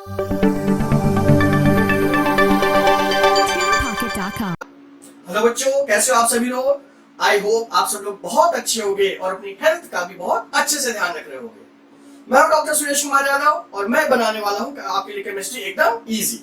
Hello बच्चों, कैसे हो आप सभी लोग। आई होप आप सब लोग बहुत अच्छे होंगे और अपनी हेल्थ का भी बहुत अच्छे से ध्यान रख रहे होंगे। मैं हूं डॉक्टर सुरेश कुमार यादव और मैं बनाने वाला हूं आपके लिए केमिस्ट्री एकदम इजी।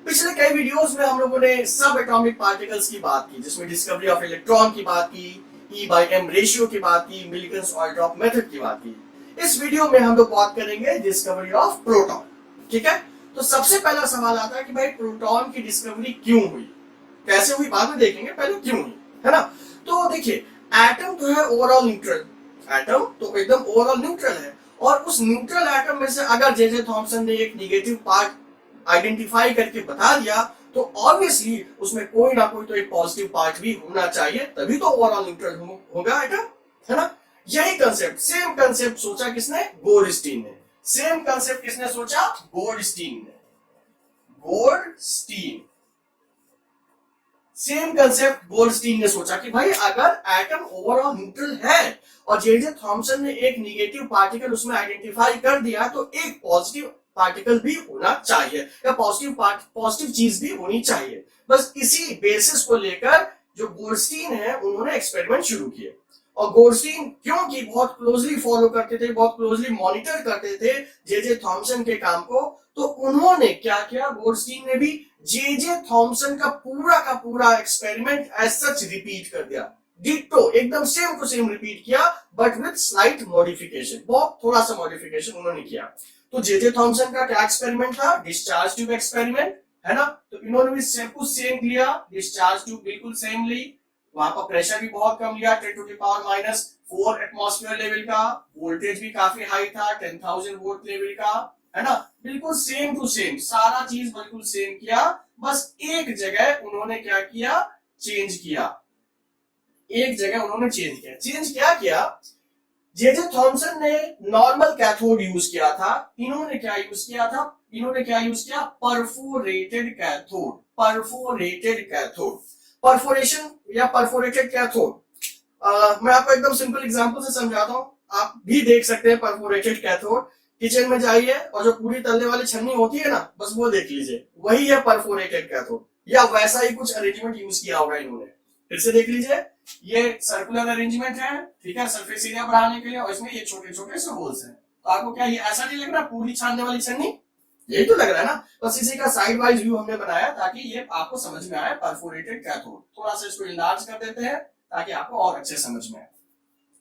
पिछले कई वीडियोस में हम लोगों ने सब एटॉमिक पार्टिकल्स की बात की, जिसमें डिस्कवरी ऑफ इलेक्ट्रॉन की बात की, E/m रेशियो की बात की, मिलिकन्स ऑयल ड्रॉप मेथड की बात की। इस वीडियो में हम लोग बात करेंगे डिस्कवरी ऑफ प्रोटॉन। ठीक है, तो सबसे पहला सवाल आता है कि भाई प्रोटॉन की डिस्कवरी क्यों हुई, कैसे हुई बाद में देखेंगे, पहले क्यों हुई, है ना। तो देखिए, एटम तो है ओवरऑल न्यूट्रल, एटम तो एकदम ओवरऑल न्यूट्रल है, और उस न्यूट्रल एटम में से अगर जे थॉमसन ने एक नेगेटिव पार्ट आइडेंटिफाई करके बता दिया तो ऑब्वियसली उसमें कोई ना कोई तो एक पॉजिटिव पार्ट भी होना चाहिए, तभी तो ओवरऑल न्यूट्रल होगा एटम, है ना। यही कंसेप्ट, सेम कंसेप्ट सोचा किसने, गोल्डस्टीन ने। सेम कंसेप्ट किसने सोचा, गोल्डस्टीन ने। गोल्डस्टीन, सेम कंसेप्ट गोल्डस्टीन ने सोचा कि भाई अगर एटम ओवरऑल न्यूट्रल है और जे थॉमसन ने एक नेगेटिव पार्टिकल उसमें आइडेंटिफाई कर दिया तो एक पॉजिटिव पार्टिकल भी होना चाहिए या पॉजिटिव चीज भी होनी चाहिए। बस इसी बेसिस को लेकर जो गोल्डस्टीन है उन्होंने एक्सपेरिमेंट शुरू किए। और गोल्डस्टीन क्योंकि बहुत क्लोजली फॉलो करते थे, बहुत क्लोजली मॉनिटर करते थे जे थॉमसन के काम को, तो उन्होंने क्या किया, गोल्डस्टीन ने भी जे थॉमसन का पूरा एक्सपेरिमेंट एज सच रिपीट कर दिया। डिट्टो एकदम सेम टू सेम रिपीट किया, बट विद स्लाइट मॉडिफिकेशन, बहुत थोड़ा सा मॉडिफिकेशन उन्होंने किया। तो जे थॉमसन का क्या एक्सपेरिमेंट था, डिस्चार्ज ट्यूब एक्सपेरिमेंट, है ना। तो इन्होंने भी सेम लिया, डिस्चार्ज ट्यूब बिल्कुल सेम ली, वहां पर प्रेशर भी बहुत कम लिया, 10⁻⁴ एटमॉस्फेयर लेवल का, वोल्टेज भी काफी हाई था, 10,000 वोल्ट लेवल का, है ना। बिल्कुल सेम टू सेम, सारा चीज बिल्कुल सेम किया, बस एक जगह उन्होंने क्या किया, चेंज किया। एक जगह उन्होंने चेंज क्या जे थॉमसन ने नॉर्मल कैथोड यूज किया था, इन्होंने क्या यूज किया, परफोरेटेड कैथोड। परफोरेशन या परफोरेटेड कैथोड, मैं आपको एकदम सिंपल एग्जांपल से समझाता हूं, आप भी देख सकते हैं। परफोरेटेड कैथोड, किचन में जाइए और जो पूरी तलने वाली छन्नी होती है ना, बस वो देख लीजिए, वही है परफोरेटेड कैथोड, या वैसा ही कुछ अरेंजमेंट यूज किया होगा इन्होंने। फिर से देख लीजिए, ये सर्कुलर अरेंजमेंट है, ठीक है, सरफेस एरिया बढ़ाने के लिए, और इसमें ये छोटे छोटे से होल्स हैं। तो आपको क्या ये ऐसा नहीं लग रहा पूरी छानने वाली छन्नी, यही तो लग रहा है ना। बस इसी का साइड वाइज व्यू हमने बनाया ताकि ये आपको समझ में आए, परफोरेटेड कैथोड। थोड़ा सा इसको इनलार्ज कर देते हैं ताकि आपको और अच्छे समझ में आए,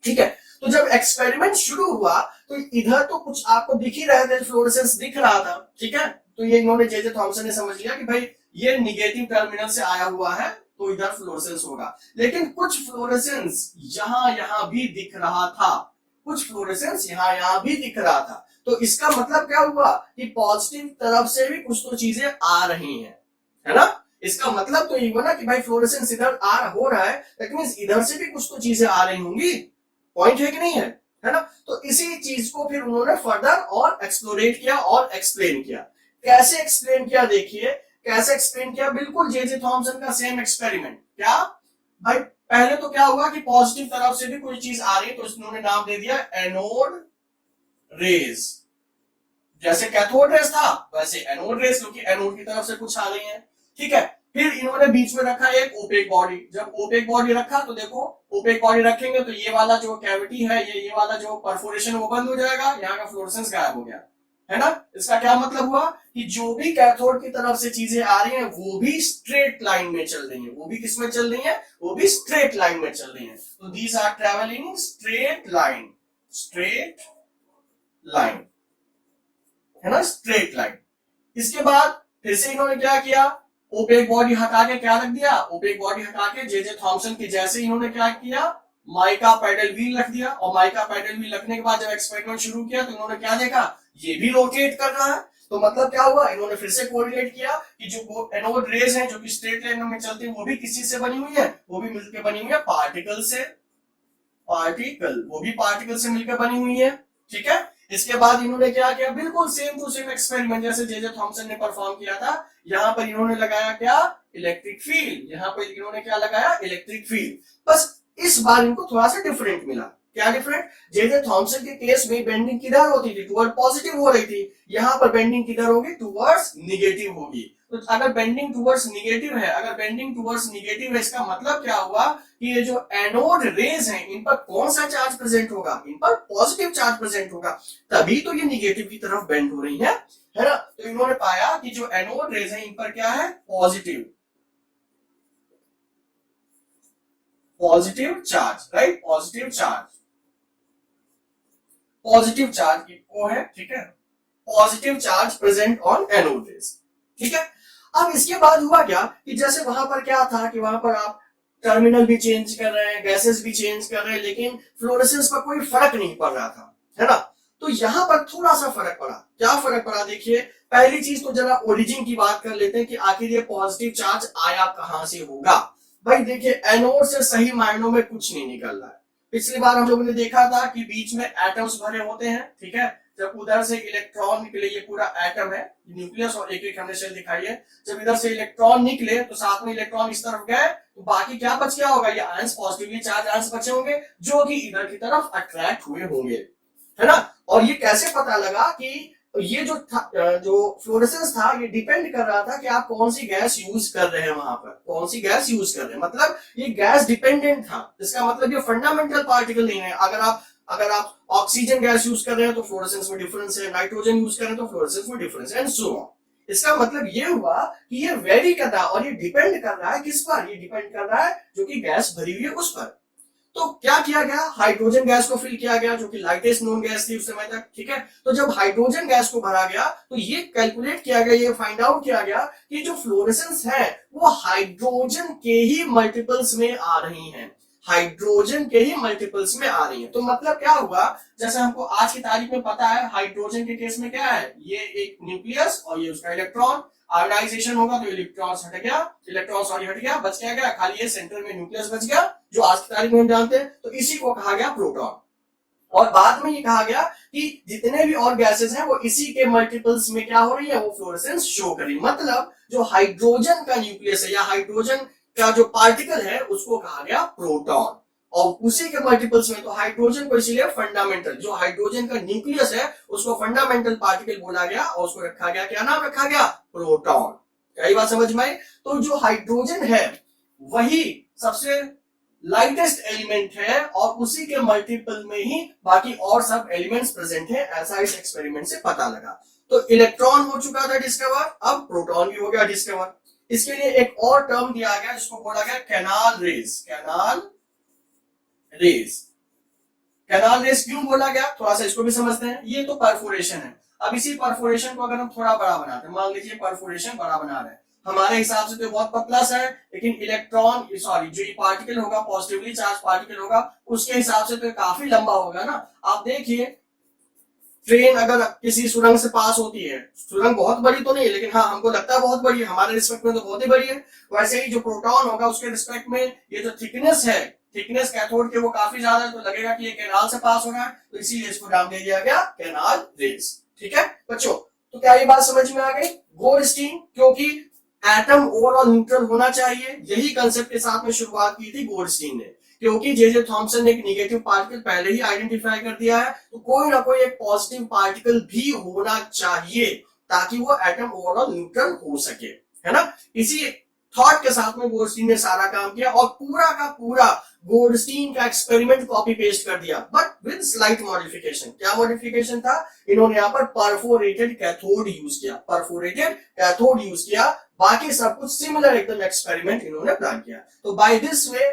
ठीक है। तो जब एक्सपेरिमेंट शुरू हुआ तो इधर तो कुछ आपको दिख ही रहा था, फ्लोरेसेंस दिख रहा था, ठीक है। तो ये इन्होंने जे थॉमसन ने समझ लिया कि भाई ये निगेटिव टर्मिनल से आया हुआ है तो इधर फ्लोरेसेंस होगा। लेकिन कुछ फ्लोरेसेंस यहां भी दिख रहा था, कुछ फ्लोरेसेंस यहां भी दिख रहा था। तो इसका मतलब क्या हुआ कि पॉजिटिव तरफ से भी कुछ तो चीजें आ रही हैं, है ना। इसका मतलब तो ये हुआ ना कि भाई फ्लोरेसेंस इधर हो रहा है, दैट मींस इधर से भी कुछ तो चीजें आ रही होंगी। पॉइंट है कि नहीं है ना। तो इसी चीज को फिर उन्होंने फर्दर और एक्सप्लोरेट किया और एक्सप्लेन किया। कैसे एक्सप्लेन किया, देखिए कैसे एक्सप्लेन किया, बिल्कुल जे थॉमसन का सेम एक्सपेरिमेंट। क्या भाई, पहले तो क्या हुआ कि पॉजिटिव तरफ से भी कोई चीज आ रही है, तो उन्होंने नाम दे दिया एनोड रेज। जैसे कैथोड रेज था वैसे एनोड रेज, क्योंकि एनोड की तरफ से कुछ आ रही है, ठीक है। फिर इन्होंने बीच में रखा एक ओपेक बॉडी। जब ओपेक बॉडी रखा तो देखो, ओपेक बॉडी रखेंगे तो ये वाला जो कैविटी है, ये वाला जो परफोरेशन वो बंद हो जाएगा, यहाँ का फ्लोरेसेंस गायब हो गया, है ना। इसका क्या मतलब हुआ कि जो भी कैथोड की तरफ से चीजें आ रही हैं वो भी स्ट्रेट लाइन में चल रही है, वो भी किस में चल रही है, वो भी स्ट्रेट लाइन में चल रही है। तो these are travelling straight line, है ना, स्ट्रेट लाइन। इसके बाद फिर से इन्होंने क्या किया, ओपेक बॉडी हटा के क्या रख दिया, ओपेक बॉडी हटा के जे थॉमसन की जैसे इन्होंने क्या किया, माइका पैडल व्हील रख दिया। और माइका पैडल व्हील रखने के बाद जब एक्सपेरिमेंट शुरू किया तो इन्होंने क्या देखा, ये भी रोटेट कर रहा है। तो मतलब क्या हुआ, इन्होंने फिर से कोरिलेट किया कि जो एनोड रेज है जो कि स्ट्रेट लाइन में चलती है वो भी किसी से बनी हुई है, वो भी मिलकर बनी हुई है पार्टिकल से, वो भी पार्टिकल से मिलकर बनी हुई है, ठीक है। इसके बाद इन्होंने क्या किया, बिल्कुल सेम टू सेम एक्सपेरिमेंट जैसे जे थॉमसन ने परफॉर्म किया था। यहां पर इन्होंने लगाया क्या, इलेक्ट्रिक फील्ड। यहां पर इन्होंने क्या लगाया, इलेक्ट्रिक फील्ड। बस इस बार इनको थोड़ा सा डिफरेंट मिला। क्या डिफरेंट? जे थॉमसन के केस में बेंडिंग किधर होती थी? टुवर्ड पॉजिटिव हो रही थी। यहां पर बेंडिंग किधर होगी? टुवर्ड्स निगेटिव होगी। तो अगर बेंडिंग टुवर्ड्स निगेटिव है, इसका मतलब क्या हुआ कि ये जो एनोड रेज हैं इन पर कौन सा चार्ज प्रेजेंट होगा? इन पर पॉजिटिव चार्ज प्रेजेंट होगा, तभी तो ये निगेटिव की तरफ बेंड हो रही है ना? तो इन्होंने पाया कि जो एनोड रेज है इन पर क्या है? Positive charge, right? Positive charge वो है, ठीक है? Positive charge present on anode rays, ठीक है? अब इसके बाद हुआ क्या कि जैसे वहां पर क्या था कि वहां पर आप टर्मिनल भी चेंज कर रहे हैं, गैसेस भी चेंज कर रहे हैं, लेकिन फ्लोरेसेंस पर कोई फर्क नहीं पड़ रहा था, है ना? तो यहां पर थोड़ा सा फर्क पड़ा। क्या फर्क पड़ा? देखिए, पहली चीज तो जरा ओरिजिन की बात कर लेते हैं कि आखिर ये पॉजिटिव चार्ज आया कहां से होगा। भाई देखिए, एनोड से सही मायनों में कुछ नहीं निकल रहा है। पिछली बार हम लोगों ने देखा था कि बीच में एटम्स भरे होते हैं, ठीक है? जब उधर से इलेक्ट्रॉन निकले, ये पूरा एटम है, न्यूक्लियस और एक एक हमने सेल दिखाई है। जब इधर से इलेक्ट्रॉन निकले तो साथ में इलेक्ट्रॉन इस तरफ गए, तो बाकी क्या बच गया होगा? ये आयंस, पॉजिटिवली चार्ज आयंस बचे होंगे जो कि इधर की तरफ अट्रैक्ट हुए होंगे, है ना? और ये कैसे पता लगा कि ये जो फ्लोरेसेंस था ये डिपेंड कर रहा था कि आप कौन सी गैस यूज कर रहे हैं, वहां पर कौन सी गैस यूज कर रहे हैं। मतलब ये गैस डिपेंडेंट था, इसका मतलब ये फंडामेंटल पार्टिकल नहीं है। अगर आप ऑक्सीजन गैस यूज कर रहे हैं तो फ्लोरेसेंस में डिफरेंस है, नाइट्रोजन यूज कर रहे हैं तो फ्लोरेसेंस में डिफरेंस है, एंड सो ऑन। इसका मतलब ये हुआ कि ये वेरी कर रहा है, और ये डिपेंड कर रहा है किस पर? ये डिपेंड कर रहा है जो कि गैस भरी हुई है उस पर। तो क्या किया गया? हाइड्रोजन गैस को फिल किया गया, जो कि लाइटेस्ट नोन गैस थी उस समय तक, ठीक है? तो जब हाइड्रोजन गैस को भरा गया तो ये कैलकुलेट किया गया, ये फाइंड आउट किया गया कि जो फ्लोरेसेंस है वो हाइड्रोजन के ही मल्टीपल्स में आ रही हैं, हाइड्रोजन के ही मल्टीपल्स में आ रही है। तो मतलब क्या हुआ? जैसे हमको आज की तारीख में पता है, हाइड्रोजन के केस में क्या है? ये एक न्यूक्लियस और ये उसका इलेक्ट्रॉन। आयोनाइजेशन होगा तो इलेक्ट्रॉन हट गया, बच क्या? खाली ये सेंटर में न्यूक्लियस बच गया, जो आज की तारीख में हम जानते हैं। तो इसी को कहा गया प्रोटॉन। और बाद में ये कहा गया कि जितने भी और गैसेस हैं वो इसी के मल्टीपल्स में क्या हो रही है? वो फ्लोरेसेंस शो कर रही है। मतलब जो हाइड्रोजन का न्यूक्लियस है या हाइड्रोजन का जो पार्टिकल है उसको कहा गया प्रोटॉन, और उसी के मल्टीपल्स में। तो हाइड्रोजन को इसीलिए फंडामेंटल, जो हाइड्रोजन का न्यूक्लियस है उसको फंडामेंटल पार्टिकल बोला गया, और उसको रखा गया, क्या नाम रखा गया? प्रोटॉन। क्या ये बात समझ में आई? तो जो हाइड्रोजन है वही सबसे लाइटेस्ट एलिमेंट है, और उसी के मल्टीपल में ही बाकी और सब एलिमेंट्स प्रेजेंट है, ऐसा इस एक्सपेरिमेंट से पता लगा। तो इलेक्ट्रॉन हो चुका था डिस्कवर, अब प्रोटॉन भी हो गया डिस्कवर। इसके लिए एक और टर्म दिया गया जिसको बोला गया कैनाल रेस। कैनाल रेस क्यों बोला गया? थोड़ा सा इसको भी समझते हैं। ये तो परफोरेशन है। अब इसी परफोरेशन को अगर हम थोड़ा बड़ा बनाते हैं, मान लीजिए परफोरेशन बड़ा बना रहे हैं, हमारे हिसाब से तो बहुत पतला सा है, लेकिन जो ये पार्टिकल होगा, पॉजिटिवली चार्ज पार्टिकल होगा, उसके हिसाब से तो काफी लंबा होगा ना। आप देखिए, ट्रेन अगर किसी सुरंग से पास होती है, सुरंग बहुत बड़ी तो नहीं है, लेकिन हाँ हमको लगता है बहुत बड़ी है, हमारे रिस्पेक्ट में तो बहुत ही बड़ी है। वैसे ही जो प्रोटॉन होगा उसके रिस्पेक्ट में ये जो थिकनेस है, थिकनेस कैथोड के वो काफी ज्यादा है, तो लगेगा कि ये कैनाल से पास हो रहा है, तो इसीलिए इसको नाम दे दिया गया कैनाल रेस। ठीक है बच्चों, तो क्या ये बात समझ में आ गई? गोल्डस्टीन, क्योंकि एटम ओवरऑल न्यूट्रल होना चाहिए, यही कंसेप्ट के साथ में शुरुआत की थी गोल्डस्टीन ने। क्योंकि जे थॉमसन ने एक नेगेटिव पार्टिकल पहले ही आइडेंटिफाई कर दिया है, तो कोई ना कोई एक पॉजिटिव पार्टिकल भी होना चाहिए ताकि वो एटम ओवरऑल न्यूट्रल हो सके, है ना। इसी थॉट के साथ में गोल्डस्टीन ने सारा काम किया, और पूरा का पूरा गोल्डस्टीन का एक्सपेरिमेंट कॉपी पेस्ट कर दिया, बट विद स्लाइट मॉडिफिकेशन। क्या मॉडिफिकेशन था? इन्होंने यहाँ पर परफोरेटेड कैथोड यूज किया, बाकी सब कुछ सिमिलर एकदम एक्सपेरिमेंट इन्होंने प्लान किया। तो by this way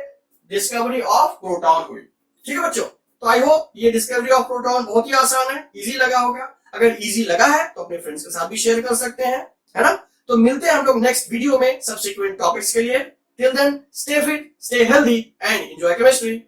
discovery of proton हुई। ठीक है बच्चों, तो आई होप ये डिस्कवरी ऑफ प्रोटॉन बहुत ही आसान है, इजी लगा होगा। अगर इजी लगा है तो अपने फ्रेंड्स के साथ भी शेयर कर सकते हैं, है ना। तो मिलते हैं हम लोग नेक्स्ट वीडियो में सब्सिक्वेंट टॉपिक्स के लिए। Till then stay fit, stay healthy and enjoy chemistry.